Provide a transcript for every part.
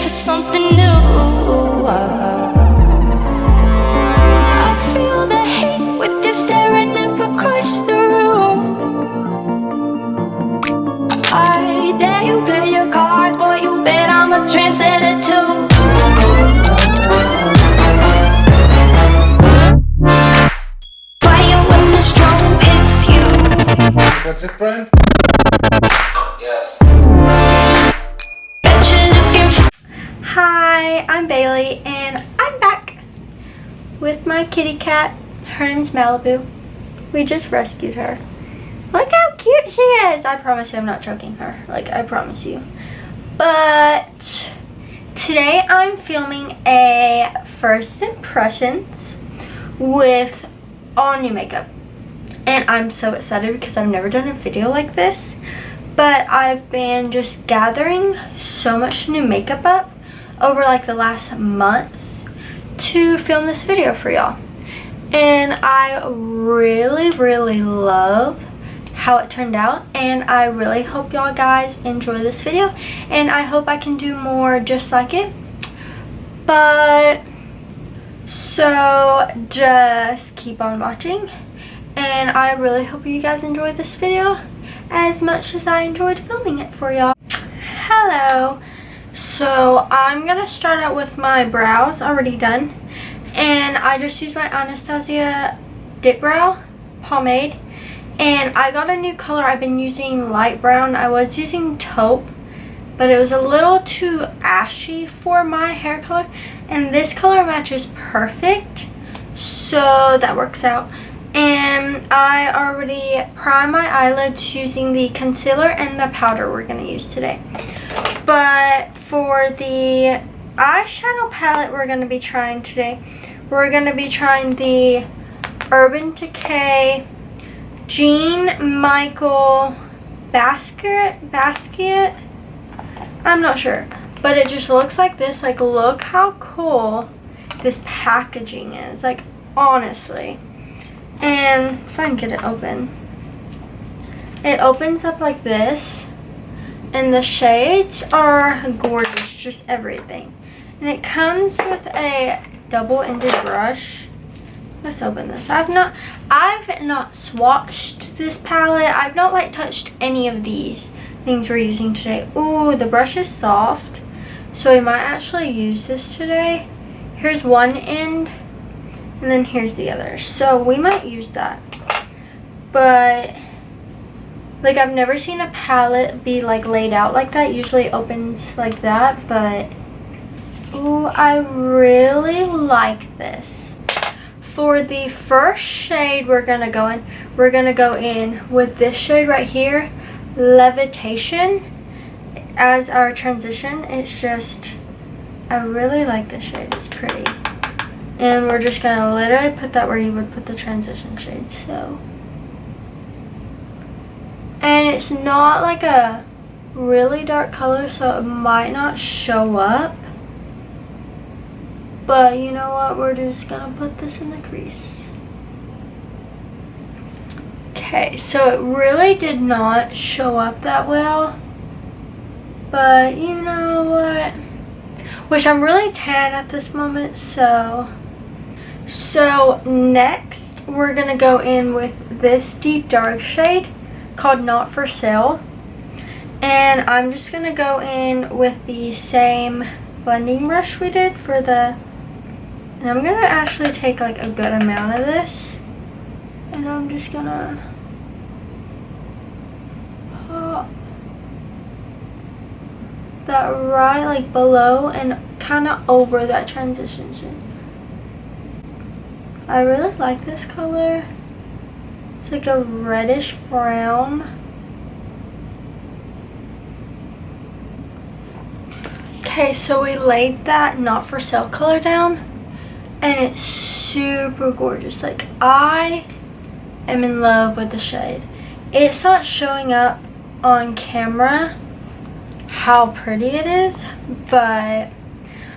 for something new. I feel the hate with you staring up across the room. I dare you play your cards, boy, you bet I'm a trendsetter too. Fire when the storm hits you. That's it, Brian? Yes. Bet you're looking for. Hi, I'm Bailey and I'm back with my kitty cat. Her name's Malibu. We just rescued her. Look how cute she is. I promise you I'm not choking her. Like, I promise you. But today I'm filming a first impressions with all new makeup. And I'm so excited because I've never done a video like this. But I've been just gathering so much new makeup up over like the last month to film this video for y'all. And I really love how it turned out, and I really hope y'all guys enjoy this video, and I hope I can do more just like it. But so just keep on watching, and I really hope you guys enjoy this video as much as I enjoyed filming it for y'all. Hello. So I'm gonna start out with my brows already done, and I just used my Anastasia Dip Brow pomade, and I got a new color. I've been using light brown. I was using taupe, but it was a little too ashy for my hair color, and this color matches perfect, so that works out. And I already primed my eyelids using the concealer and the powder we're going to use today. But for the eyeshadow palette we're going to be trying today, we're going to be trying the Urban Decay Jean Michael Basket. I'm not sure, but it just looks like this. Like, look how cool this packaging is, like, honestly. And if I can get it open, it opens up like this, and the shades are gorgeous, just everything. And it comes with a double-ended brush. Let's open this. I've not swatched this palette. I've not like touched any of these things we're using today. Ooh, the brush is soft, so we might actually use this today. Here's one end, and then here's the other, so we might use that. But like, I've never seen a palette be like laid out like that. Usually it opens like that, but ooh, I really like this. For the first shade we're gonna go in with this shade right here, Levitation, as our transition. It's just, I really like this shade. It's pretty. And we're just gonna literally put that where you would put the transition shade. So, and it's not like a really dark color, so it might not show up. But you know what? We're just gonna put this in the crease. Okay, so it really did not show up that well. But you know what? Which, I'm really tan at this moment, so next we're gonna go in with this deep dark shade called Not For Sale. And I'm just gonna go in with the same blending brush we did for the, and I'm gonna actually take like a good amount of this, and I'm just gonna pop that right like below and kind of over that transition shade. I really like this color. It's like a reddish brown. Okay, so we laid that Not For Sale color down, and it's super gorgeous. Like, I am in love with the shade. It's not showing up on camera how pretty it is, but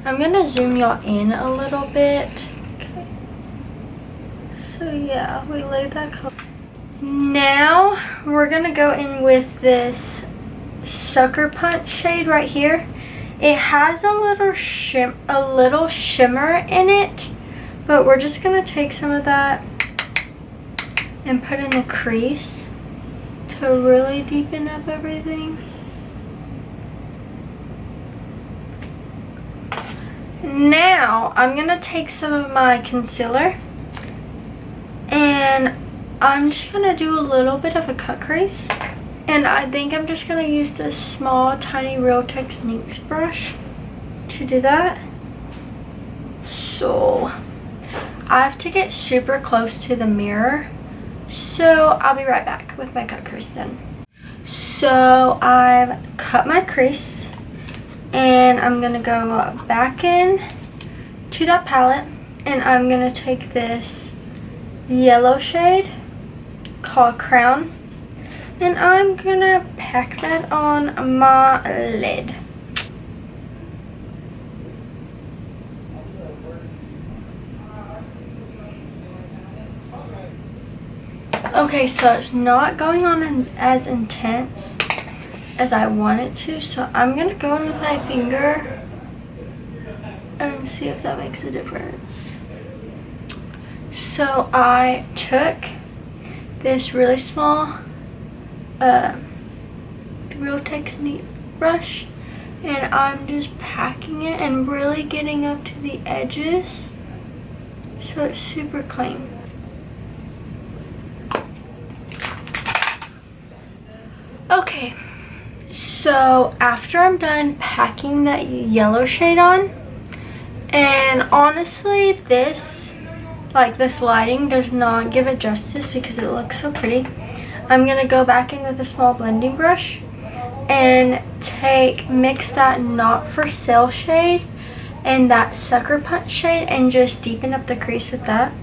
I'm gonna zoom y'all in a little bit. Okay, so yeah, we laid that color. Now we're gonna go in with this Sucker Punch shade right here, It has a little shimmer in it, but we're just gonna take some of that and put in the crease to really deepen up everything. Now I'm gonna take some of my concealer and I'm just gonna do a little bit of a cut crease, and I think I'm just gonna use this small tiny Real Techniques brush to do that. So I have to get super close to the mirror, so I'll be right back with my cut crease then. So I've cut my crease and I'm gonna go back in to that palette and I'm gonna take this yellow shade called Crown and I'm gonna pack that on my lid. Okay, so it's not going on as intense as I want it to, so I'm gonna go in with my finger and see if that makes a difference. So I took this really small Real Technique brush and I'm just packing it and really getting up to the edges so it's super clean. Okay, so after I'm done packing that yellow shade on, and honestly this lighting does not give it justice because it looks so pretty, I'm gonna go back in with a small blending brush and mix that Not For Sale shade and that Sucker Punch shade and just deepen up the crease with that.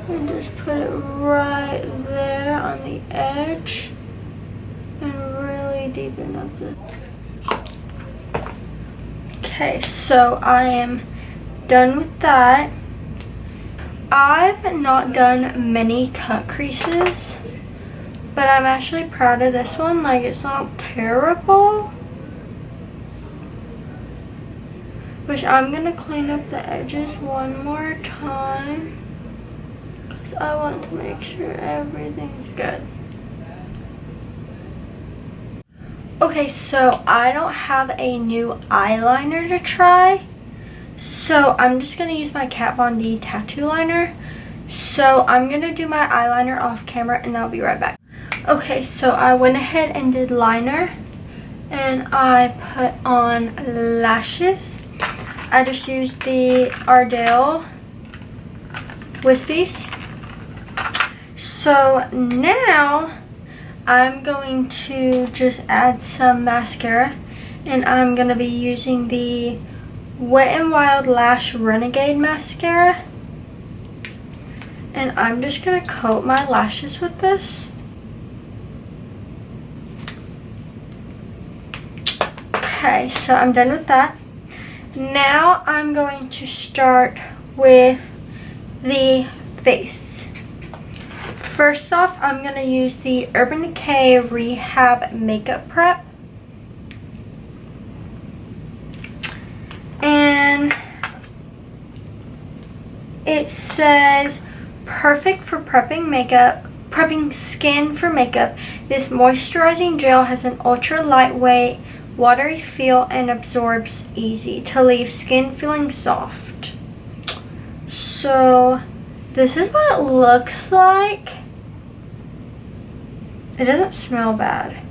And just put it right there on the edge and really deepen up the... Okay, so I am done with that. I've not done many cut creases, but I'm actually proud of this one. Like, it's not terrible. Which I'm gonna clean up the edges one more time, I want to make sure everything's good. Okay, so I don't have a new eyeliner to try, so I'm just going to use my Kat Von D tattoo liner. So I'm going to do my eyeliner off camera and I'll be right back. Okay, so I went ahead and did liner and I put on lashes. I just used the Ardell Wispies. So now I'm going to just add some mascara and I'm going to be using the Wet n Wild Lash Renegade mascara, and I'm just going to coat my lashes with this. Okay, so I'm done with that. Now I'm going to start with the face. First off, I'm going to use the Urban Decay Rehab Makeup Prep. And it says, perfect for prepping skin for makeup. This moisturizing gel has an ultra lightweight, watery feel and absorbs easy to leave skin feeling soft. So this is what it looks like. It doesn't smell bad.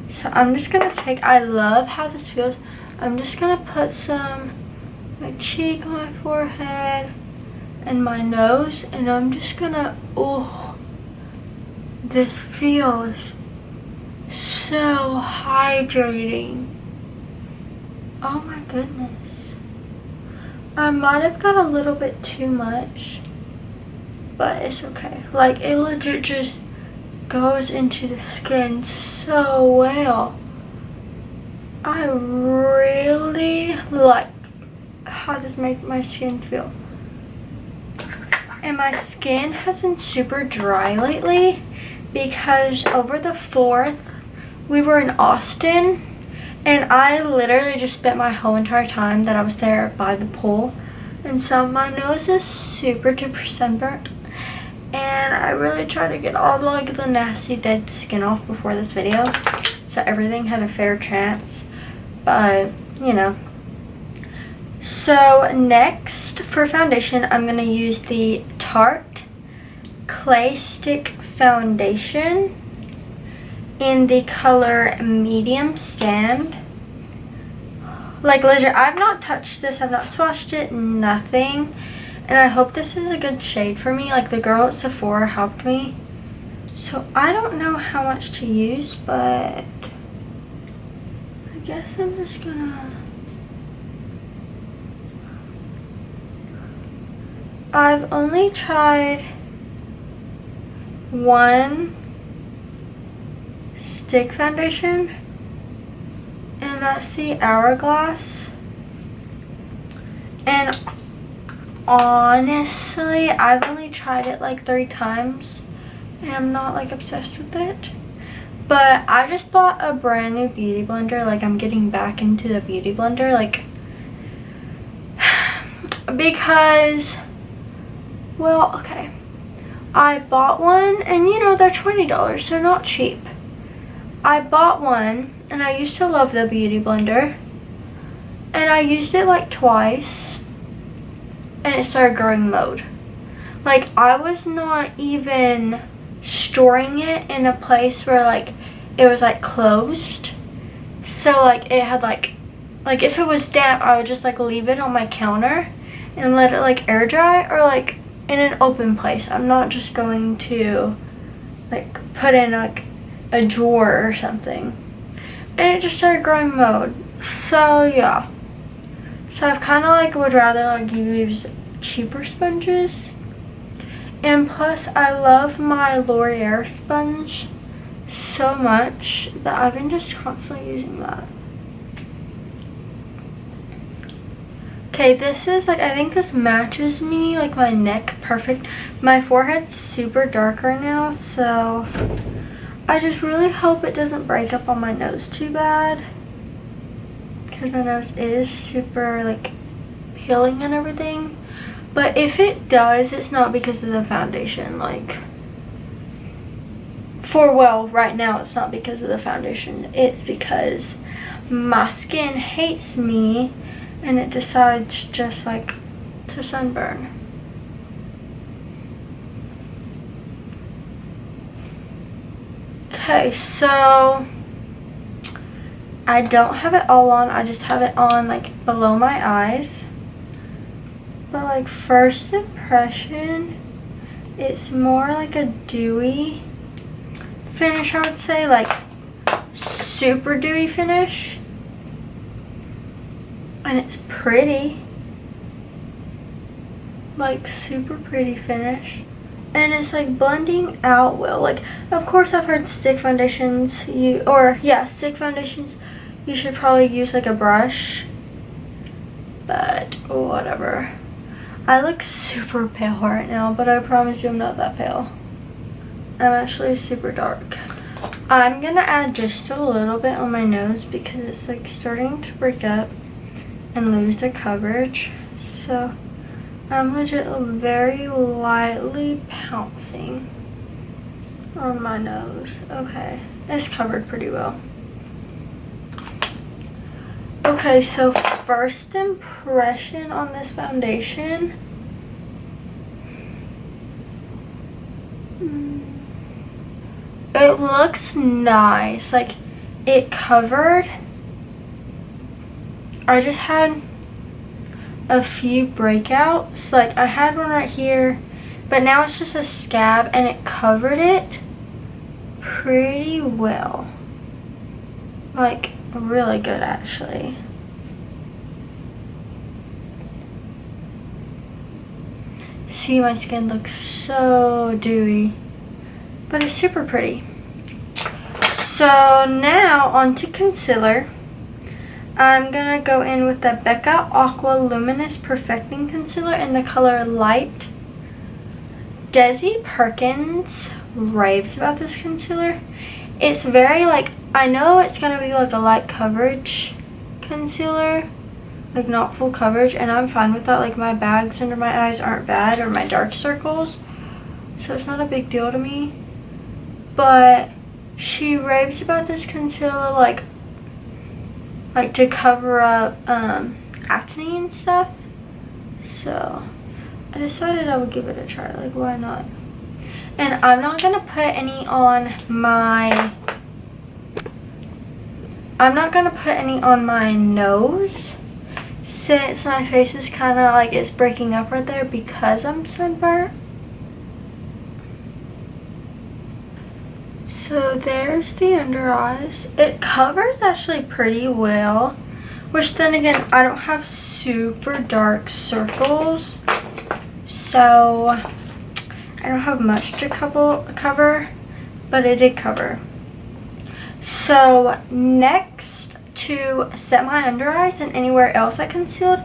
So I'm just going to I love how this feels. I'm just going to put some my cheek on my forehead and my nose. And I'm just going to, oh, this feels so hydrating. Oh my goodness. I might have got a little bit too much, but it's okay. Like, it legit just goes into the skin so well. I really like how this makes my skin feel. And my skin has been super dry lately because over the 4th we were in Austin, and I literally just spent my whole entire time that I was there by the pool. And so my nose is super duper sunburnt. And I really tried to get all like the nasty dead skin off before this video, so everything had a fair chance. But, you know. So next for foundation, I'm going to use the Tarte Clay Stick Foundation in the color Medium Sand. Like legit, I've not touched this, I've not swatched it, nothing. And I hope this is a good shade for me. Like the girl at Sephora helped me. So I don't know how much to use, but I guess I'm just gonna... I've only tried one stick foundation, and that's the Hourglass. And honestly, I've only tried it like 3 times, and I'm not like obsessed with it. But I just bought a brand new beauty blender. Like I'm getting back into the beauty blender, like because, well, okay, I bought one, and you know, they're $20, they're not cheap. I bought one, and I used to love the beauty blender, and I used it like twice, and it started growing mold. Like I was not even storing it in a place where like it was like closed, so like it had like if it was damp, I would just like leave it on my counter and let it like air dry, or like in an open place. I'm not just going to like put in like a drawer or something. And it just started growing mold. So yeah, so I've kind of like would rather like use cheaper sponges. And plus I love my L'Oreal sponge so much that I've been just constantly using that. Okay, this is like, I think this matches me, like my neck perfect. My forehead's super dark right now, so I just really hope it doesn't break up on my nose too bad, because my nose is super like peeling and everything. But if it does, it's not because of the foundation. Like well, right now it's not because of the foundation. It's because my skin hates me and it decides just like to sunburn. Okay, so I don't have it all on. I just have it on like below my eyes. But like first impression, it's more like a dewy finish, I would say, like super dewy finish. And it's pretty, like super pretty finish. And it's like blending out well. Like, of course I've heard stick foundations, stick foundations, you should probably use like a brush. But whatever. I look super pale right now, but I promise you I'm not that pale. I'm actually super dark. I'm gonna add just a little bit on my nose because it's like starting to break up and lose the coverage. So I'm legit very lightly pouncing on my nose. Okay, it's covered pretty well. Okay, so first impression on this foundation. It looks nice. Like, it covered. I just had a few breakouts. Like, I had one right here, but now it's just a scab, and it covered it pretty well. Like, really good actually. See, my skin looks so dewy, but it's super pretty. So now onto concealer. I'm gonna go in with the Becca Aqua Luminous Perfecting Concealer in the color Light. Desi Perkins raves about this concealer. It's very like, I know it's going to be like a light coverage concealer, like not full coverage, and I'm fine with that. Like my bags under my eyes aren't bad, or my dark circles, so it's not a big deal to me. But she raves about this concealer like to cover up acne and stuff, so I decided I would give it a try. Like, why not? And I'm not gonna put any on my nose, since my face is kind of like it's breaking up right there because I'm sunburnt. So there's the under eyes. It covers actually pretty well, which then again, I don't have super dark circles, so I don't have much to cover, but it did cover. So next, to set my under eyes and anywhere else I concealed,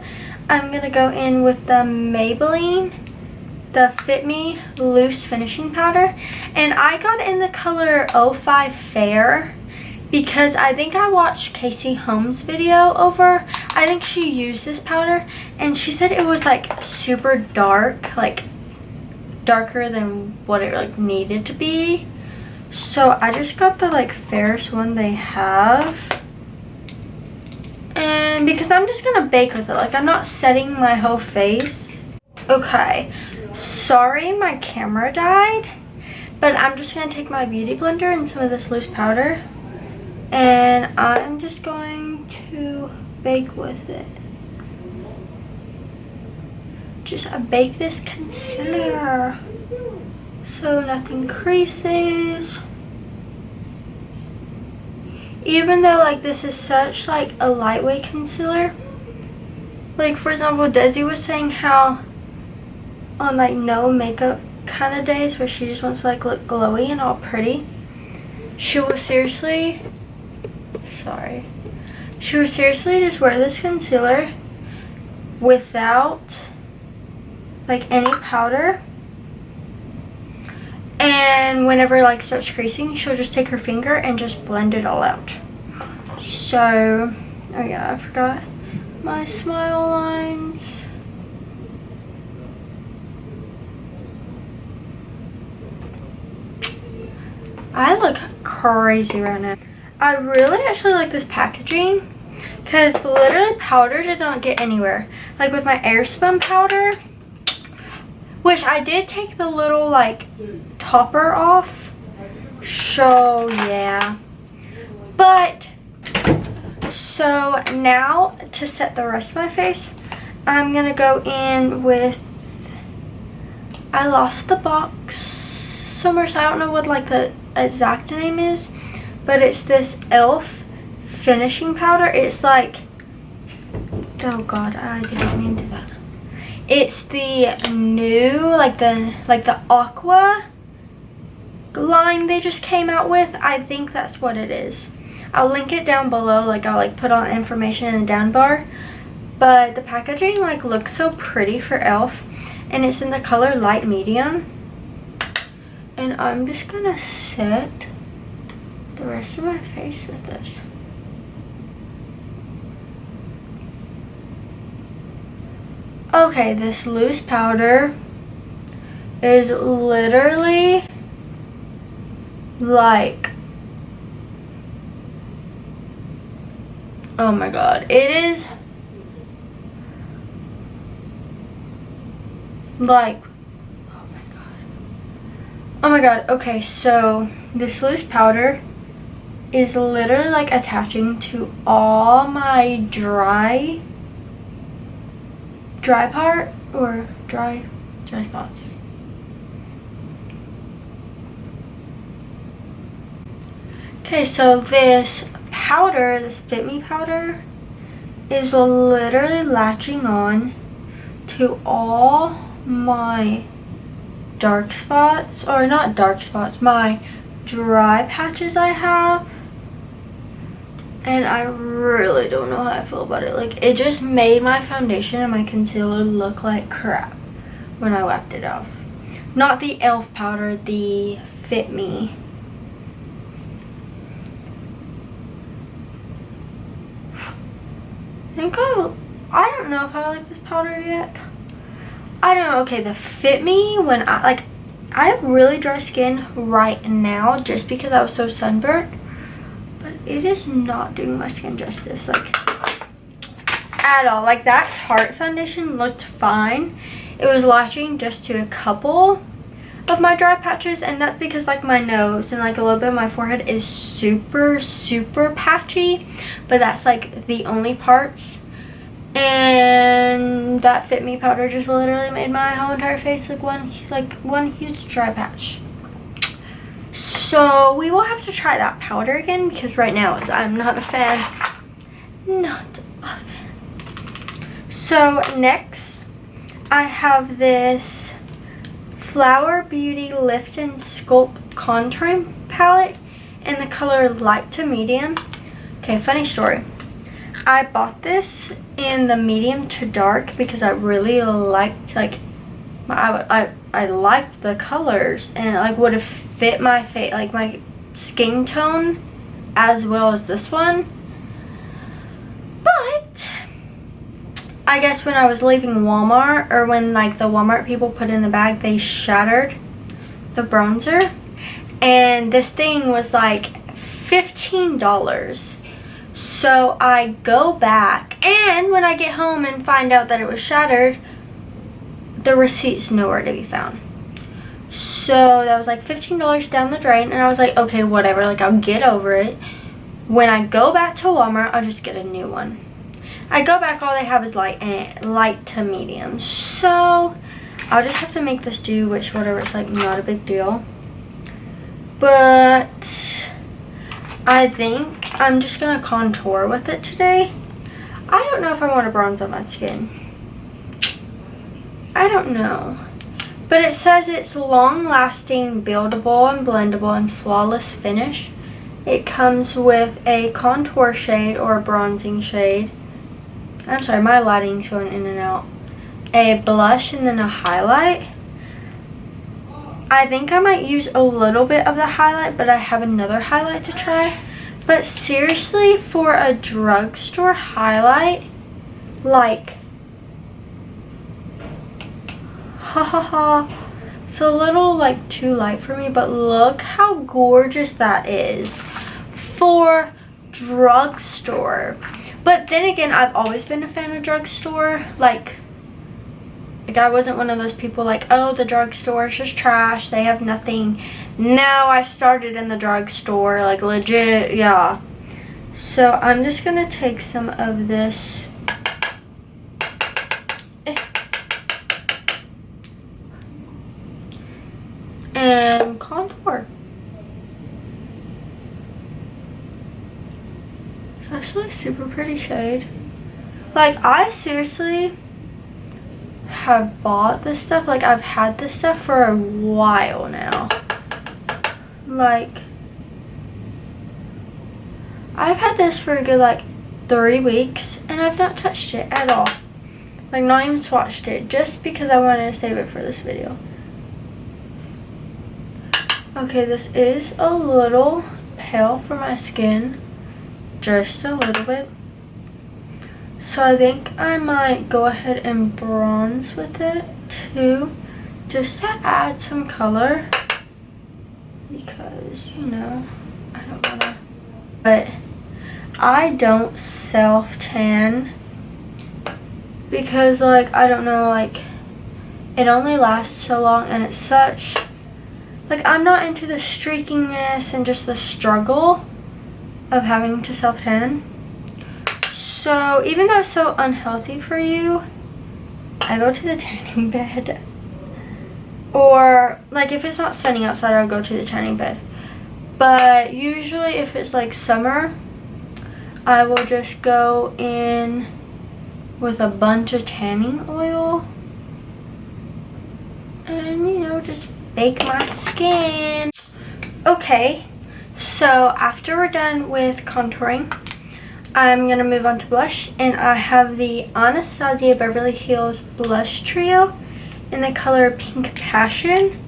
I'm going to go in with the Maybelline, the Fit Me Loose Finishing Powder. And I got in the color 05 Fair because I think I watched Casey Holmes' video over. I think she used this powder and she said it was like super dark, like darker than what it like needed to be. So I just got the like fairest one they have. And because I'm just gonna bake with it, like I'm not setting my whole face. Okay, sorry my camera died, but I'm just gonna take my beauty blender and some of this loose powder, and I'm just going to bake with it. Just bake this concealer so nothing creases. Even though like this is such like a lightweight concealer, like for example Desi was saying how on like no makeup kind of days where she just wants to like look glowy and all pretty, she will seriously just wear this concealer without like any powder, and whenever like starts creasing, she'll just take her finger and just blend it all out. So, oh yeah, I forgot my smile lines. I look crazy right now. I really actually like this packaging because literally powder did not get anywhere. Like with my Airspun powder, which I did take the little like topper off, so yeah. But so now to set the rest of my face, I'm gonna go in with, I lost the box somewhere, so I don't know what like the exact name is, but it's this e.l.f. finishing powder. It's like, oh god, I didn't mean to do that. It's the new, like the aqua line they just came out with. I think that's what it is. I'll link it down below, like I'll like put on information in the down bar. But the packaging like looks so pretty for e.l.f. and it's in the color light medium. And I'm just gonna set the rest of my face with this. Okay, this loose powder is literally like, oh my god, it is like, oh my god. Okay, so this loose powder is literally like attaching to all my dry part, or dry spots. Okay, so this powder, this Fit Me powder, is literally latching on to all my dark spots, or not dark spots, my dry patches I have. And I really don't know how I feel about it. Like, it just made my foundation and my concealer look like crap when I wiped it off. Not the e.l.f. powder, the Fit Me. I don't know if I like this powder yet. I don't know. Okay, the Fit Me, when I have really dry skin right now just because I was so sunburnt, but it is not doing my skin justice, like, at all. Like, that Tarte foundation looked fine. It was latching just to a couple of my dry patches, and that's because like my nose and like a little bit of my forehead is super patchy, but that's like the only parts. And that Fit Me powder just literally made my whole entire face look one huge dry patch. So we will have to try that powder again, because right now I'm not a fan. Not a fan. So next I have this Flower Beauty Lift and Sculpt Contouring Palette in the color light to medium. Okay, funny story. I bought this in the medium to dark because I really liked, like, I liked the colors, and it like would have fit my face, like my skin tone, as well as this one. But I guess when I was leaving Walmart, or when like the Walmart people put in the bag, they shattered the bronzer, and this thing was like $15. So I go back, and when I get home and find out that it was shattered, the receipt's nowhere to be found. So that was like $15 down the drain, and I was like, okay, whatever, like I'll get over it. When I go back to Walmart, I'll just get a new one. I go back, all they have is light to medium. So I'll just have to make this do whatever, it's like not a big deal. But I think I'm just gonna contour with it today. I don't know if I want to bronze on my skin. I don't know. But it says it's long-lasting, buildable, and blendable, and flawless finish. It comes with a contour shade or a bronzing shade. I'm sorry, my lighting's going in and out. A blush and then a highlight. I think I might use a little bit of the highlight, but I have another highlight to try. But seriously, for a drugstore highlight, like, it's a little like too light for me, but look how gorgeous that is for drugstore. But then again, I've always been a fan of drugstore. Like I wasn't one of those people like, oh, the drugstore is just trash, they have nothing. No, I started in the drugstore, like legit, yeah. So I'm just gonna take some of this and contour. It's actually a super pretty shade. Like, I seriously have bought this stuff, like I've had this stuff for a while now. Like, I've had this for a good like 3 weeks, and I've not touched it at all. Like, not even swatched it, just because I wanted to save it for this video. Okay, this is a little pale for my skin, just a little bit. So I think I might go ahead and bronze with it too, just to add some color, because, you know, I don't wanna, but I don't self-tan because, like, I don't know, like, it only lasts so long, and it's such, like, I'm not into the streakiness and just the struggle of having to self-tan. So even though it's so unhealthy for you, I go to the tanning bed. Or, like, if it's not sunny outside, I'll go to the tanning bed. But usually if it's like summer, I will just go in with a bunch of tanning oil and, you know, just bake my skin. Okay, so after we're done with contouring, I'm going to move on to blush, and I have the Anastasia Beverly Hills Blush Trio in the color Pink Passion.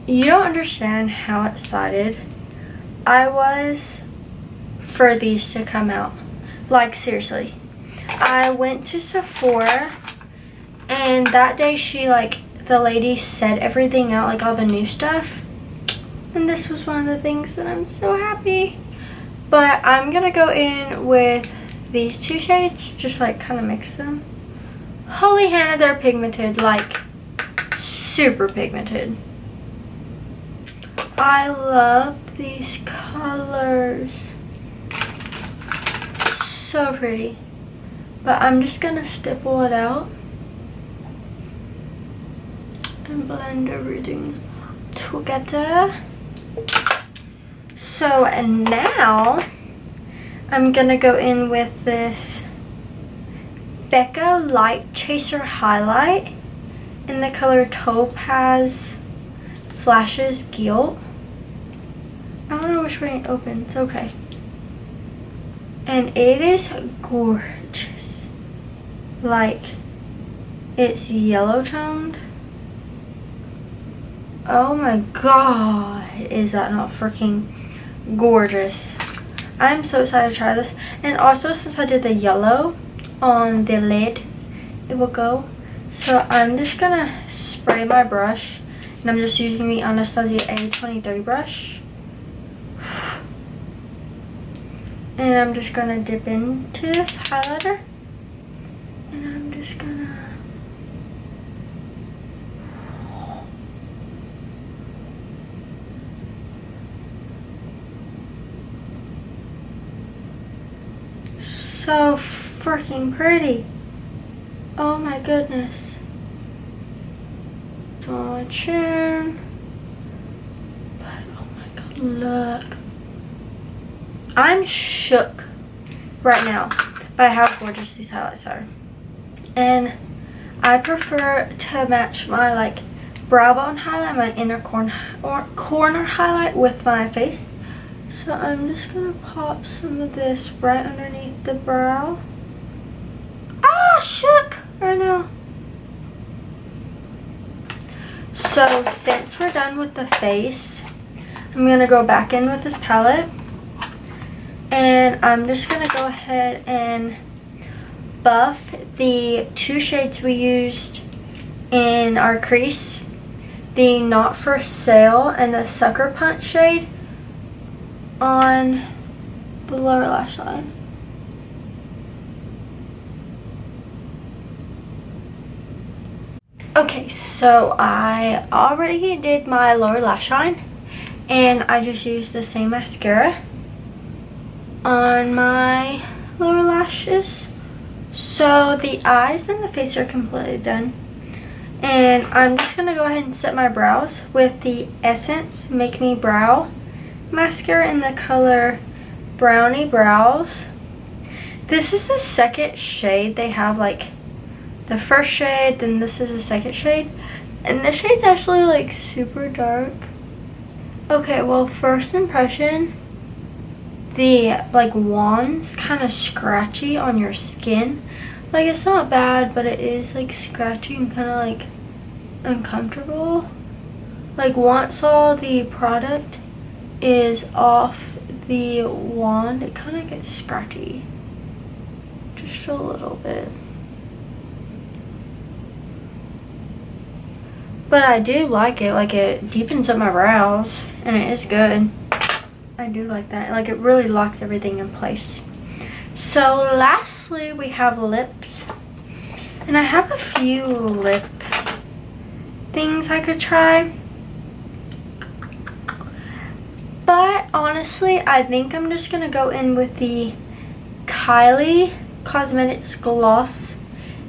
You don't understand how excited I was for these to come out. Like, seriously. I went to Sephora, and that day the lady said everything out, like all the new stuff. And this was one of the things that I'm so happy. But I'm gonna go in with these two shades, just like kind of mix them. Holy Hannah, they're pigmented, like super pigmented. I love these colors. So pretty. But I'm just gonna stipple it out and blend everything together. So, and now I'm gonna go in with this Becca Light Chaser Highlight in the color Topaz Flashes Gilt. I don't know which way it opens. Okay. And it is gorgeous. Like, it's yellow toned. Oh my god, is that not freaking gorgeous? I'm so excited to try this. And also, since I did the yellow on the lid, it will go. So I'm just gonna spray my brush, and I'm just using the Anastasia A23 brush. And I'm just gonna dip into this highlighter, and I'm just gonna so freaking pretty. Oh my goodness. So on my chin. But oh my god, look. I'm shook right now by how gorgeous these highlights are. And I prefer to match my like brow bone highlight, my inner corner highlight with my face. So I'm just gonna pop some of this right underneath the brow. Ah, shook right now. So since we're done with the face, I'm gonna go back in with this palette, and I'm just gonna go ahead and buff the two shades we used in our crease, the Not For Sale and the Sucker Punch shade, on the lower lash line. Okay, so I already did my lower lash line, and I just used the same mascara on my lower lashes. So the eyes and the face are completely done. And I'm just going to go ahead and set my brows with the Essence Make Me Brow mascara in the color Brownie Brows. This is the second shade they have, like the first shade, then this is the second shade. And this shade's actually like super dark. Okay, well, first impression, the like wand's kind of scratchy on your skin. Like, it's not bad, but it is like scratchy and kind of like uncomfortable. Like, once all the product is off the wand, it kind of gets scratchy, just a little bit. But I do like it. Like, it deepens up my brows, and it is good. I do like that. Like, it really locks everything in place. So lastly, we have lips, and I have a few lip things I could try, but honestly I think I'm just gonna go in with the Kylie Cosmetics gloss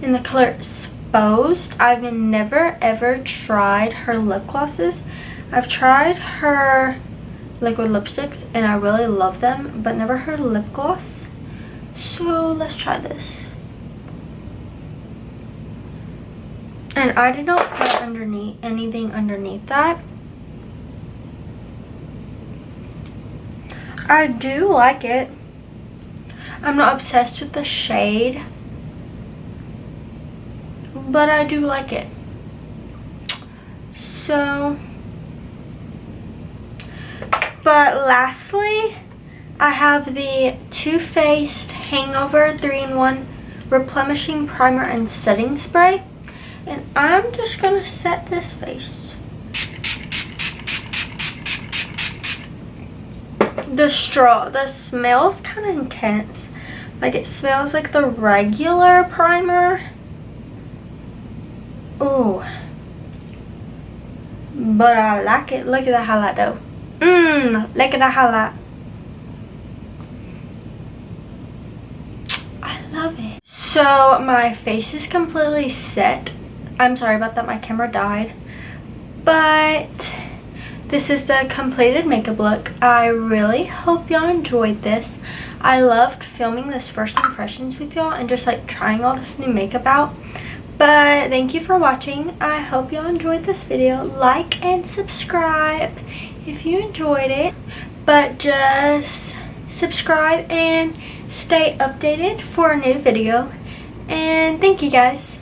in the color Exposed. I've never ever tried her lip glosses. I've tried her liquid lipsticks and I really love them, but never her lip gloss. So let's try this. And I did not put anything underneath that. I do like it. I'm not obsessed with the shade, but I do like it. So, but lastly, I have the Too Faced Hangover 3-in-1 replenishing primer and setting spray. And I'm just gonna set this face. The smell's kind of intense. Like, it smells like the regular primer. Ooh. But I like it. Look at the highlight though. Look at the highlight. I love it. So my face is completely set. I'm sorry about that, my camera died. But this is the completed makeup look. I really hope y'all enjoyed this. I loved filming this first impressions with y'all and just like trying all this new makeup out. But thank you for watching. I hope y'all enjoyed this video. Like and subscribe if you enjoyed it. But just subscribe and stay updated for a new video. And thank you guys.